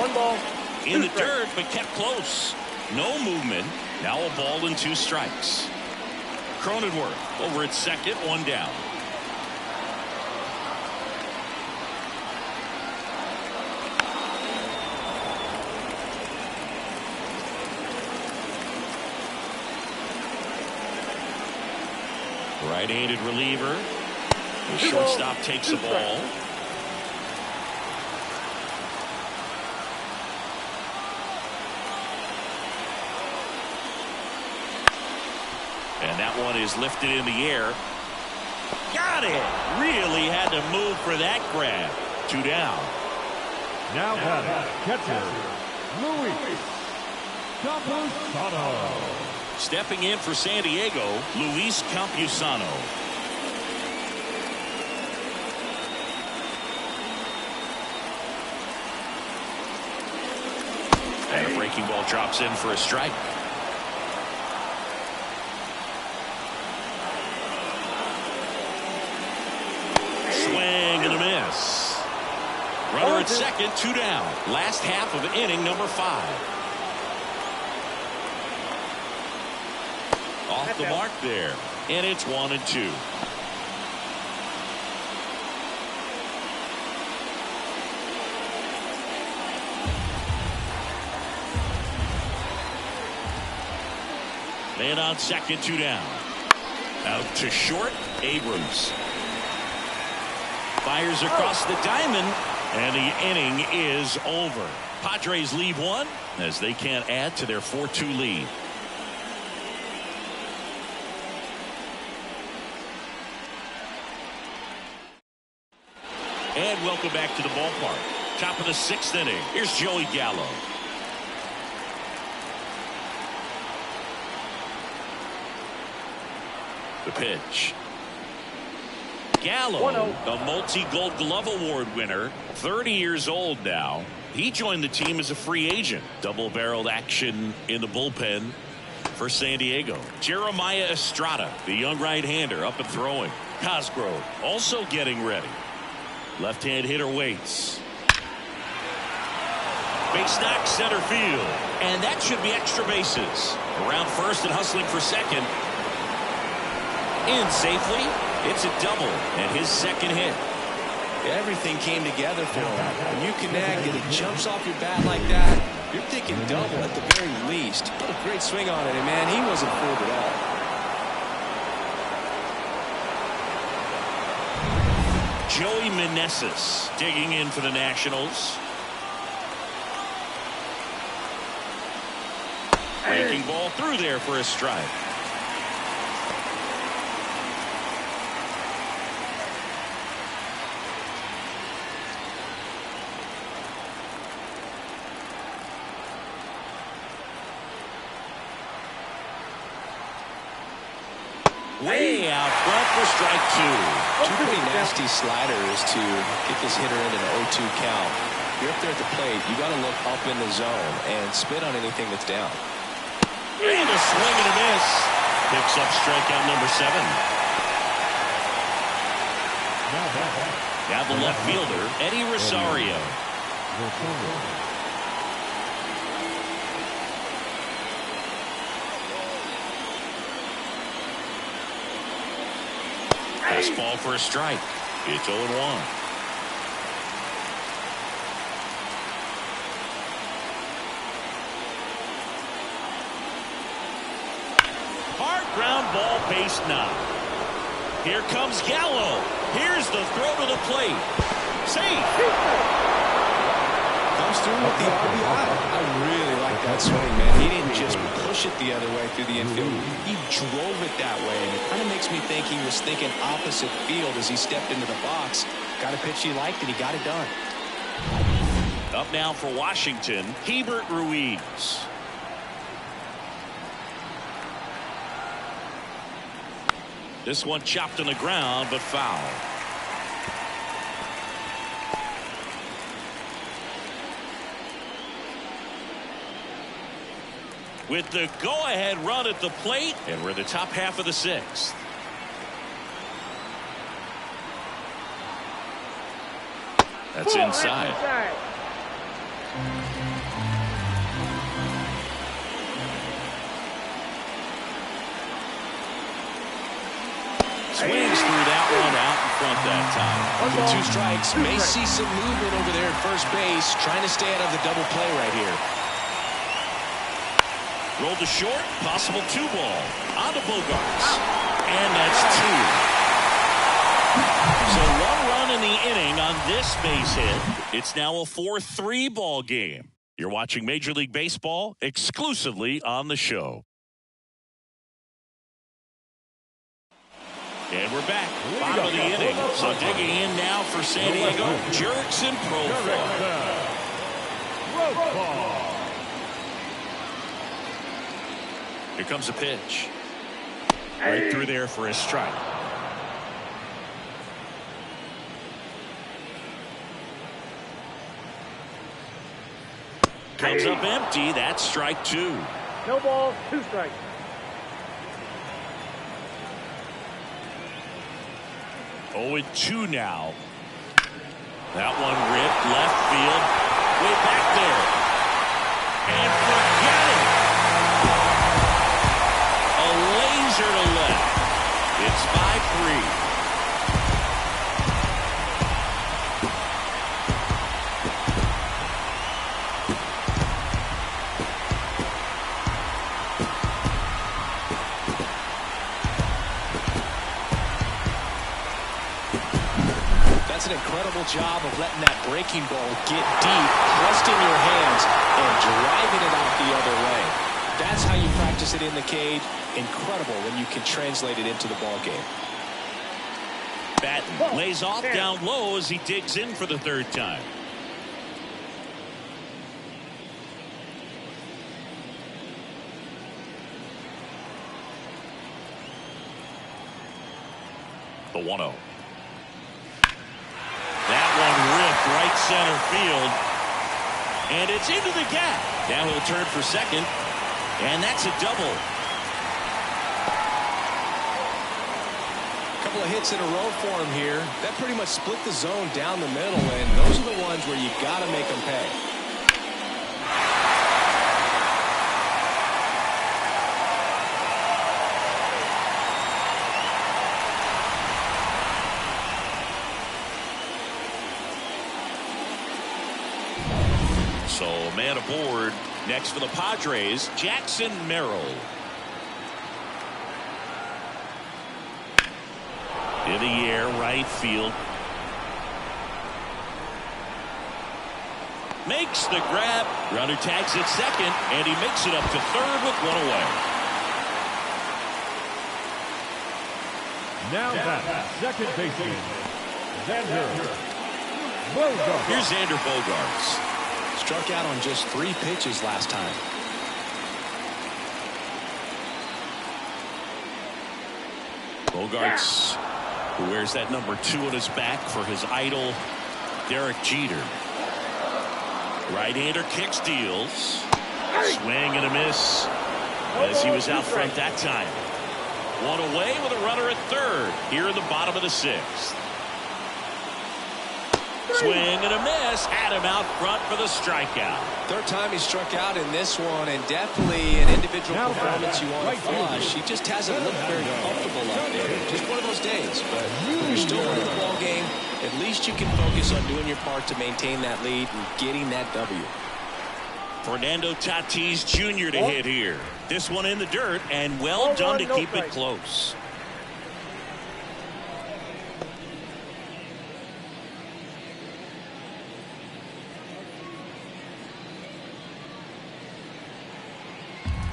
One ball. In the dirt, but kept close. No movement. Now a ball and 2 strikes. Cronenworth over at second, 1 down. Right-handed reliever. The shortstop takes the ball. And that one is lifted in the air. Got it. Really had to move for that grab. 2 down. Now batting, catcher, Luis Campusano. Stepping in for San Diego, Luis Campusano. And a breaking ball drops in for a strike. Swing and a miss. Runner at second, 2 down. Last half of inning number 5. Off the mark there, and it's 1 and 2. Man on second, 2 down. Out to short, Abrams. Fires across the diamond, and the inning is over. Padres leave 1 as they can't add to their 4-2 lead. And welcome back to the ballpark. Top of the 6th inning. Here's Joey Gallo. The pitch. Gallo, a multi-Gold Glove Award winner, 30 years old now. He joined the team as a free agent. Double-barreled action in the bullpen for San Diego. Jeremiah Estrada, the young right-hander, up and throwing. Cosgrove also getting ready. Left-hand hitter waits. Base knock center field. And that should be extra bases. Around first and hustling for second. In safely. It's a double and his second hit. Everything came together for him. When you connect and it jumps off your bat like that, you're thinking double at the very least. What a great swing on it, and man, he wasn't fooled at all. Joey Meneses digging in for the Nationals. Breaking ball through there for a strike. Way out front for strike 2. Two pretty nasty sliders to get this hitter into the 0-2 count. You're up there at the plate. You got to look up in the zone and spit on anything that's down. And a swing and a miss. Picks up strikeout number 7. Now the left fielder, Eddie Rosario. Fastball for a strike. It's 0-1. Hard ground ball, base knock. Here comes Gallo. Here's the throw to the plate. Safe. Comes through with the RBI. I really like that swing, man. He didn't just push it the other way through the infield. He drove it that way, and it kind of makes me think he was thinking opposite field as he stepped into the box. Got a pitch he liked, and he got it done. Up now for Washington, Hebert Ruiz. This one chopped on the ground, but foul. With the go-ahead run at the plate, and we're in the top half of the sixth. That's inside. Swings through that one out in front that time. With 2 strikes, may see some movement over there at first base, trying to stay out of the double play right here. Rolled to short, possible 2-ball. On to Bogarts. And that's 2. So 1 run in the inning on this base hit. It's now a 4-3 ball game. You're watching Major League Baseball exclusively on the show. And we're back. Bottom of the inning. So digging in now for San Diego, Jurickson Profar. Here comes a pitch. Right through there for a strike. Comes up empty. That's strike 2. No balls, 2 strikes. Oh, 2 now. That one ripped left field. Way back there. And forget it. A laser to left. It's 5-3. That's an incredible job of letting that breaking ball get deep, resting your hands, and driving it out the other way. That's how you practice it in the cage. Incredible when you can translate it into the ball game. Batten lays off down low as he digs in for the 3rd time. The 1-0. That one ripped right center field. And it's into the gap. Now he'll turn for second. And that's a double. Couple of hits in a row for him here. That pretty much split the zone down the middle, and those are the ones where you got to make them pay. So man aboard. Next for the Padres, Jackson Merrill. In the air, right field. Makes the grab. Runner tags at second, and he makes it up to 3rd with 1 away. Now that second baseman, Xander Bogaerts. Here's Xander Bogaerts. Struck out on just 3 pitches last time. Bogaerts, who wears that number 2 on his back for his idol, Derek Jeter. Right-hander kicks, deals. Swing and a miss as he was out front that time. 1 away with a runner at 3rd here in the bottom of the 6th. Swing and a miss. Had him out front for the strikeout. Third time he struck out in this one, and definitely an individual performance you want to flush. He just hasn't looked very comfortable up there. Just one of those days. But you're still winning the ball game. At least you can focus on doing your part to maintain that lead and getting that W. Fernando Tatis Jr. to hit here. This one in the dirt, and well done to keep it close.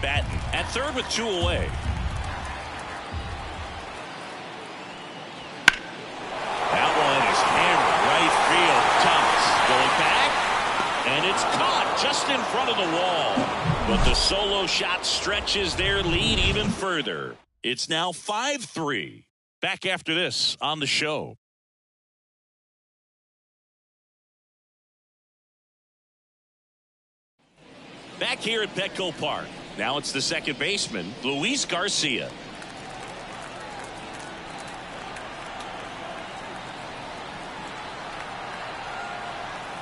Batten at third with 2 away. That one is hammered right field. Thomas going back, and it's caught just in front of the wall. But the solo shot stretches their lead even further. It's now 5-3. Back after this on the show. Back here at Petco Park. Now it's the second baseman, Luis Garcia.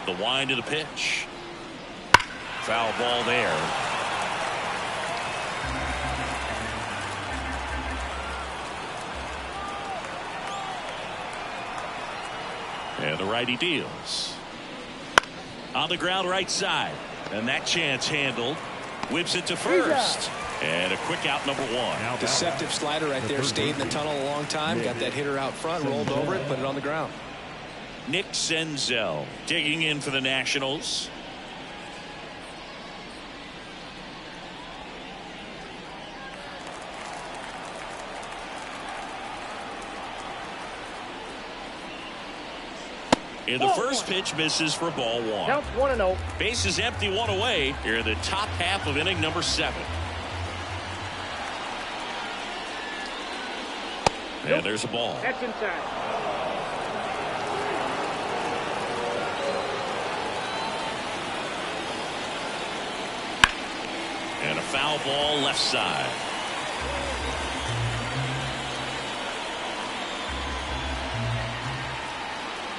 The wind of the pitch. Foul ball there. And the righty deals. On the ground right side. And that chance handled. Whips it to first. And a quick out, number 1. Deceptive slider right there. Stayed in the tunnel a long time. Got that hitter out front. Rolled over it. Put it on the ground. Nick Senzel digging in for the Nationals. In the first pitch, misses for ball 1. Counts 1-0. Base is empty, 1 away. Here in the top half of inning number 7. And there's a ball. That's inside. And a foul ball left side.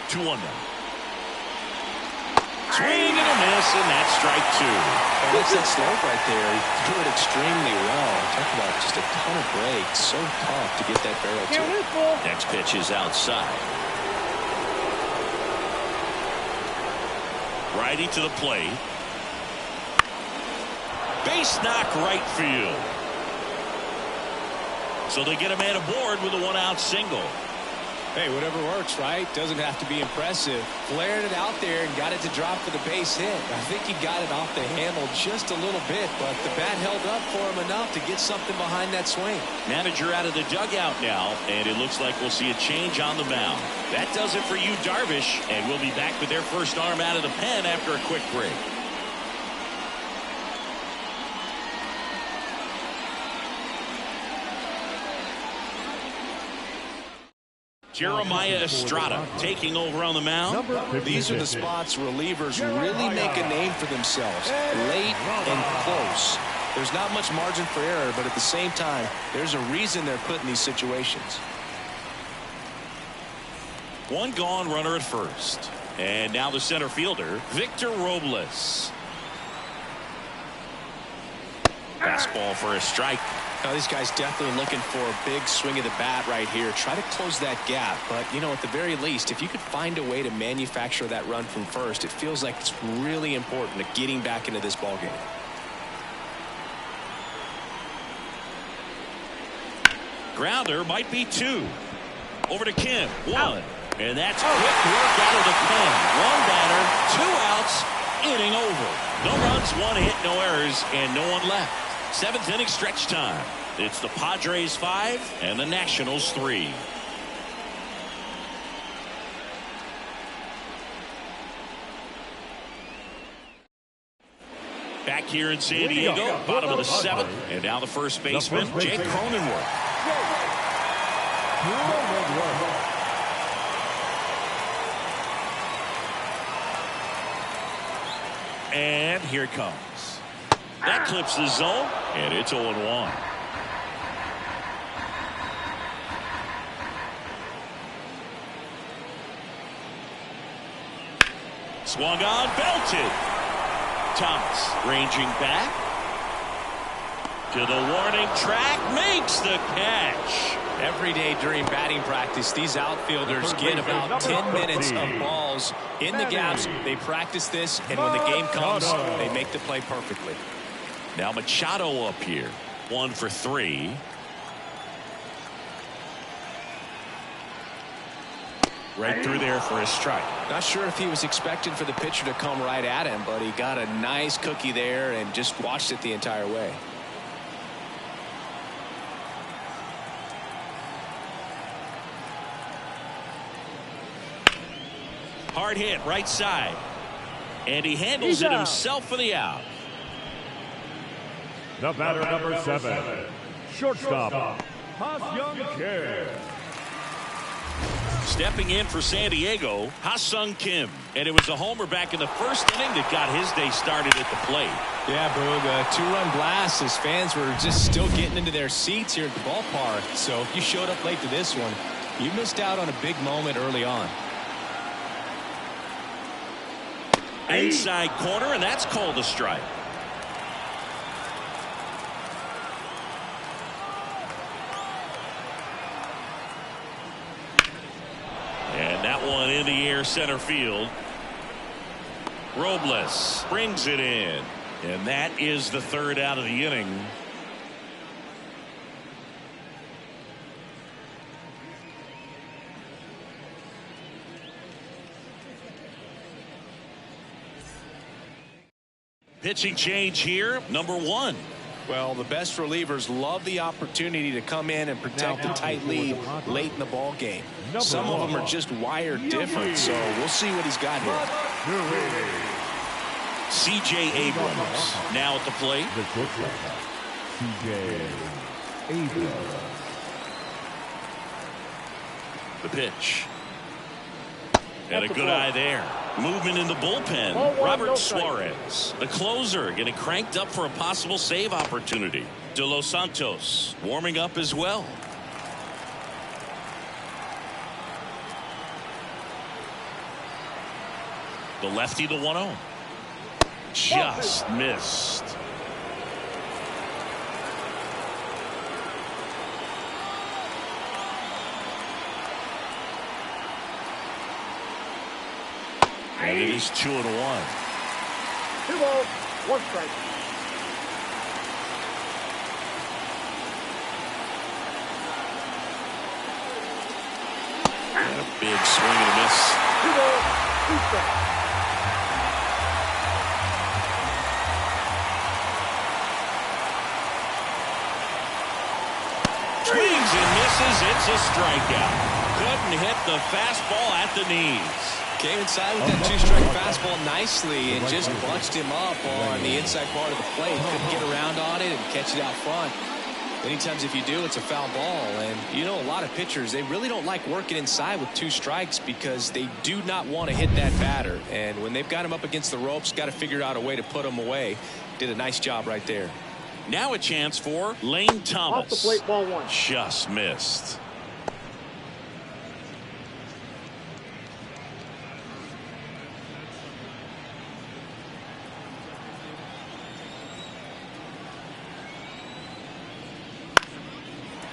Two one now. Swing and a miss, and that's strike 2. Oh, that's that slope right there. He threw it extremely well. Talk about just a ton of breaks. So tough to get that barrel to it. Next pitch is outside. Righty to the plate. Base knock right field. So they get a man aboard with a 1-out single. Hey, whatever works, right? Doesn't have to be impressive. Flared it out there and got it to drop for the base hit. I think he got it off the handle just a little bit, but the bat held up for him enough to get something behind that swing. Manager out of the dugout now, and it looks like we'll see a change on the mound. That does it for you, Darvish, and we'll be back with their first arm out of the pen after a quick break. Jeremiah Estrada taking over on the mound. These are the spots relievers really make a name for themselves. Late and close. There's not much margin for error, but at the same time, there's a reason they're put in these situations. One gone, runner at first. And now the center fielder, Victor Robles. Fastball for a strike. Now, these guys definitely looking for a big swing of the bat right here. Try to close that gap. But, you know, at the very least, if you could find a way to manufacture that run from first, it feels like it's really important to getting back into this ballgame. Grounder might be 2. Over to Kim. 1. And that's quick work out of the pen. 1 batter, 2 outs, inning over. No runs, 1 hit, no errors, and no one left. 7th inning stretch time. It's the Padres 5 and the Nationals 3. Back here in San Diego, bottom of the 7th, and now the first baseman, Jake Cronenworth. And here it comes. That clips the zone, and it's 0-1. Swung on, belted. Thomas ranging back to the warning track, makes the catch. Every day during batting practice, these outfielders get about 10 minutes of balls in the gaps. They practice this, and when the game comes, they make the play perfectly. Now Machado up here, 1 for 3. Right through there for a strike. Not sure if he was expecting for the pitcher to come right at him, but he got a nice cookie there and just watched it the entire way. Hard hit right side, and he handles it himself for the out. The batter, number 7, shortstop, Ha-Seong Kim. Stepping in for San Diego, Ha-Seong Kim. And it was a homer back in the first inning that got his day started at the plate. Yeah, Boog, a 2-run blast. His fans were just still getting into their seats here at the ballpark. So if you showed up late to this one, you missed out on a big moment early on. Inside corner, and that's called a strike. And that one in the air center field. Robles brings it in. And that is the third out of the inning. Pitching change here, number 1. Well, the best relievers love the opportunity to come in and protect a tight lead late in the ball game. Some of them are just wired different, so we'll see what he's got here. C.J. Abrams now at the plate. C.J. Abrams. The pitch. And a good eye there. Movement in the bullpen. Robert Suarez, the closer, getting cranked up for a possible save opportunity. De Los Santos warming up as well. The lefty, the 1-0. Just missed. And it is 2-1. 2 balls, 1 strike. And a big swing and a miss. 2 balls, 2 strikes. Swings and misses. It's a strikeout. Couldn't hit the fastball at the knees. Came inside with that 2-strike fastball nicely and just bunched him up on the inside part of the plate. Couldn't get around on it and catch it out front. Many times if you do, it's a foul ball. And you know, a lot of pitchers, they really don't like working inside with 2 strikes because they do not want to hit that batter. And when they've got him up against the ropes, got to figure out a way to put him away. Did a nice job right there. Now a chance for Lane Thomas. Off the plate, ball 1. Just missed.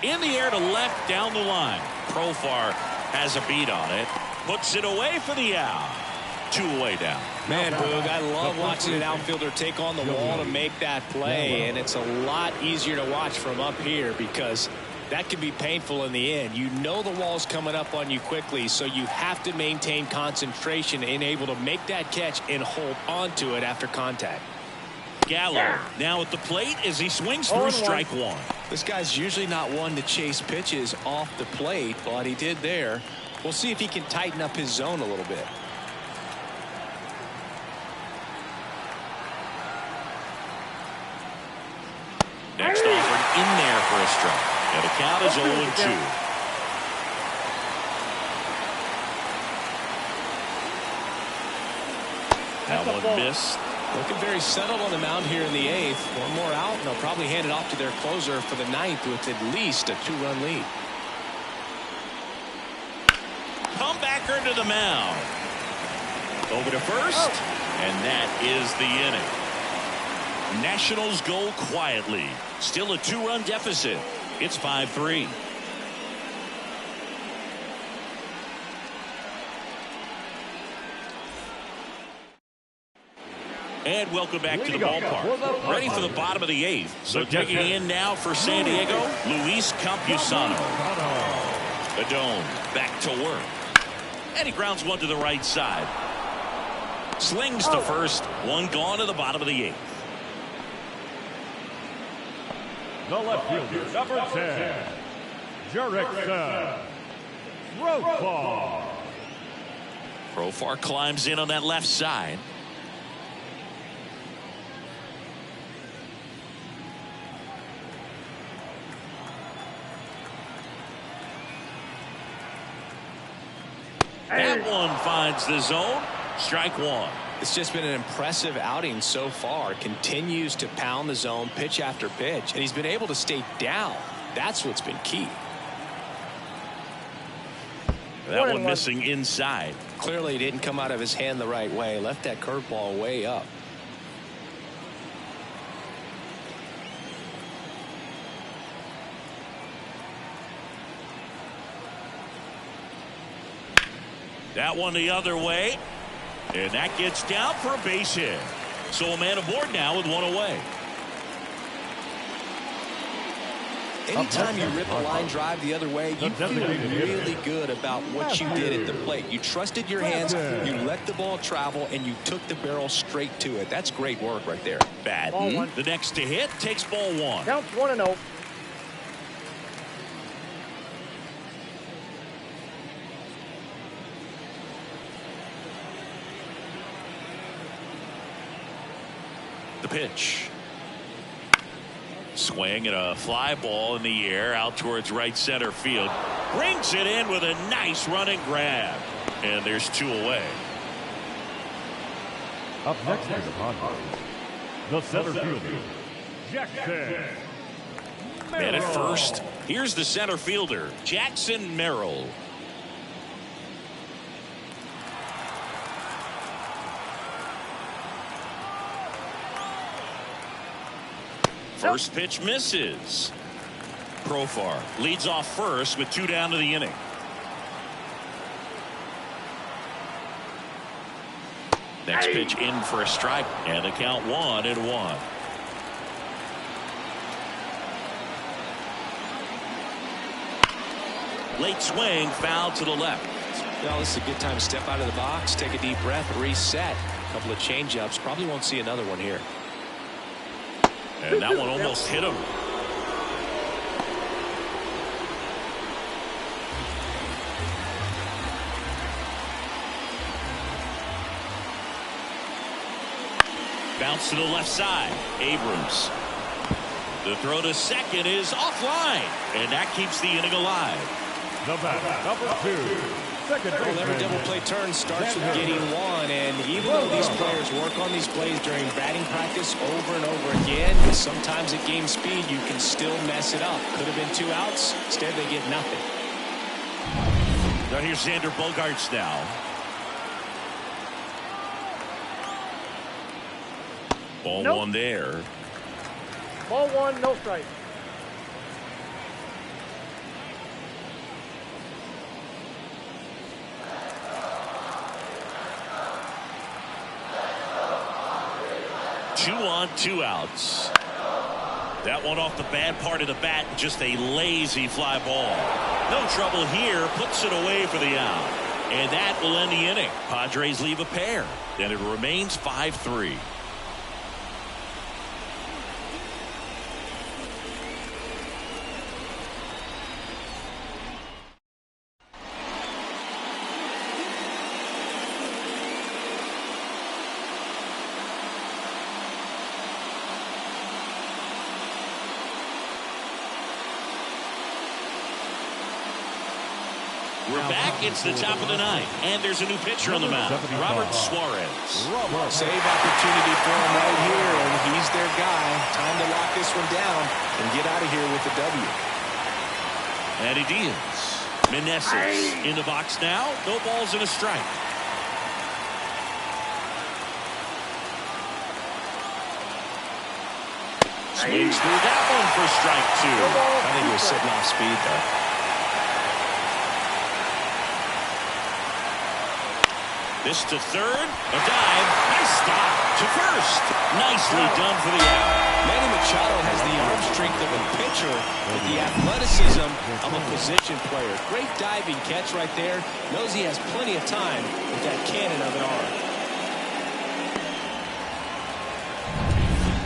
In the air to left down the line. Profar has a beat on it. Puts it away for the out. 2 away down. Man, Boog, I love watching an outfielder take on the wall to make that play, and it's a lot easier to watch from up here because that can be painful in the end. You know the wall's coming up on you quickly, so you have to maintain concentration and able to make that catch and hold on to it after contact. Gallo now at the plate as he swings through strike 1. This guy's usually not one to chase pitches off the plate, but he did there. We'll see if he can tighten up his zone a little bit. Next offering in there for a strike. And the count is 0-2. That one missed. Looking very settled on the mound here in the 8th. 1 more out, and they'll probably hand it off to their closer for the 9th with at least a 2-run lead. Comebacker to the mound. Over to first, and that is the inning. Nationals go quietly. Still a 2-run deficit. It's 5-3. And welcome back to the ballpark. Ready for the bottom of the 8th. So taking in now for San Diego, Luis Campusano. Adone back to work. And he grounds one to the right side. Slings to first. One gone to the bottom of the 8th. The left fielder, number 10, Jerickson Profar. Profar climbs in on that left side. That one finds the zone. Strike one. It's just been an impressive outing so far. Continues to pound the zone pitch after pitch, and he's been able to stay down. That's what's been key. That one missing inside. Clearly didn't come out of his hand the right way. Left that curveball way up. That one the other way. And that gets down for a base hit. So a man aboard now with one away. Anytime you rip a line drive the other way, you feel really good about what you did at the plate. You trusted your hands, you let the ball travel, and you took the barrel straight to it. That's great work right there. Batten, the next to hit, takes ball one. Counts 1-0. The pitch. Swing and a fly ball in the air out towards right center field. Brings it in with a nice running grab. And there's two away. Up next is the Padres, the center fielder, Jackson Man at Merrill. first. Here's the center fielder, Jackson Merrill. First pitch misses. Profar leads off first with 2 down to the inning. Next pitch in for a strike, and the count 1-1. Late swing, foul to the left. Well, this is a good time to step out of the box, take a deep breath, reset. A couple of change-ups. Probably won't see another one here. And that one almost hit him. Bounce to the left side. Abrams. The throw to second is offline. And that keeps the inning alive. The batter, number 2, second baseman. Well, every double play turn starts with getting one, and even though these players work on these plays during batting practice over and over again, sometimes at game speed you can still mess it up. Could have been 2 outs. Instead they get nothing. Now here's Xander Bogaerts now. Ball one there. Ball 1, no strike. Two on, 2 outs. That one off the bad part of the bat, just a lazy fly ball. No trouble here, puts it away for the out. And that will end the inning. Padres leave a pair. Then it remains 5-3. We're back. It's the top of the 9th, and there's a new pitcher on the mound, Robert Suarez. Save opportunity for him right here, and he's their guy. Time to lock this one down and get out of here with the W. And he deals. Meneses in the box now. No balls and a strike. Swings through that one for strike 2. I think he was sitting off speed there. This to third, a dive, nice stop to first. Nicely done for the out. Manny Machado has the arm strength of a pitcher with the athleticism of a position player. Great diving catch right there. Knows he has plenty of time with that cannon of an arm.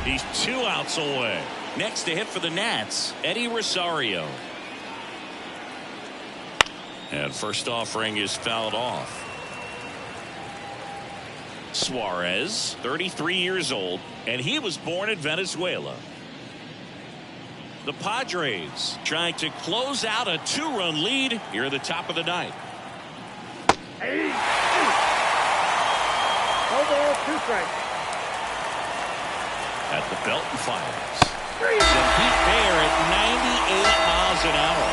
He's 2 outs away. Next to hit for the Nats, Eddie Rosario. And first offering is fouled off. Suarez, 33 years old, and he was born in Venezuela. The Padres trying to close out a 2-run lead here at the top of the ninth. No ball, 2 strikes. At the belt and fires. Some heat there at 98 miles an hour.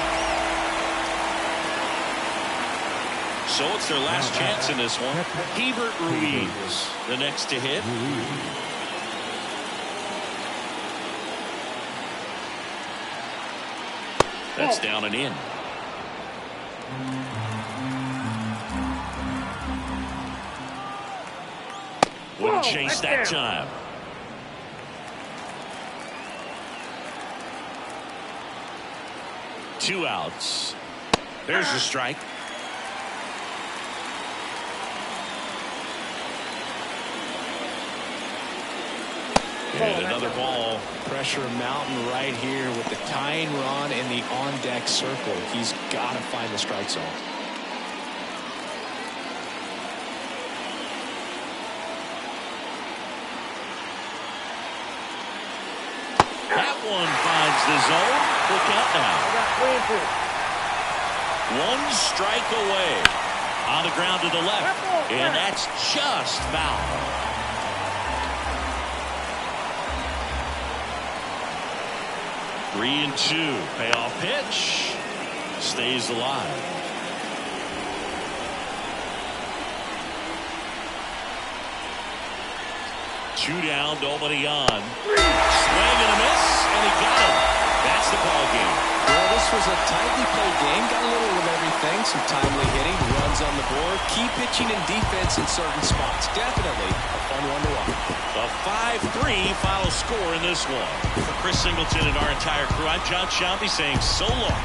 So it's their last chance in this one. Hebert Ruiz, the next to hit. That's down and in. Wouldn't chase that time. Two outs. There's the strike. And another ball. Pressure mountain right here with the tying run in the on-deck circle. He's got to find the strike zone. That one finds the zone. Look out now. I got 3 and 2. 1 strike away. On the ground to the left. And that's just foul. 3 and 2. Payoff pitch. Stays alive. Two down, nobody on. Swing and a miss, and he got him. That's the ball game. Well, this was a tightly played game. Got a little of everything. Some timely hitting, runs on the board, key pitching and defense in certain spots. Definitely a fun one to watch. A 5-3 final score in this one. For Chris Singleton and our entire crew, I'm John Shambi saying so long.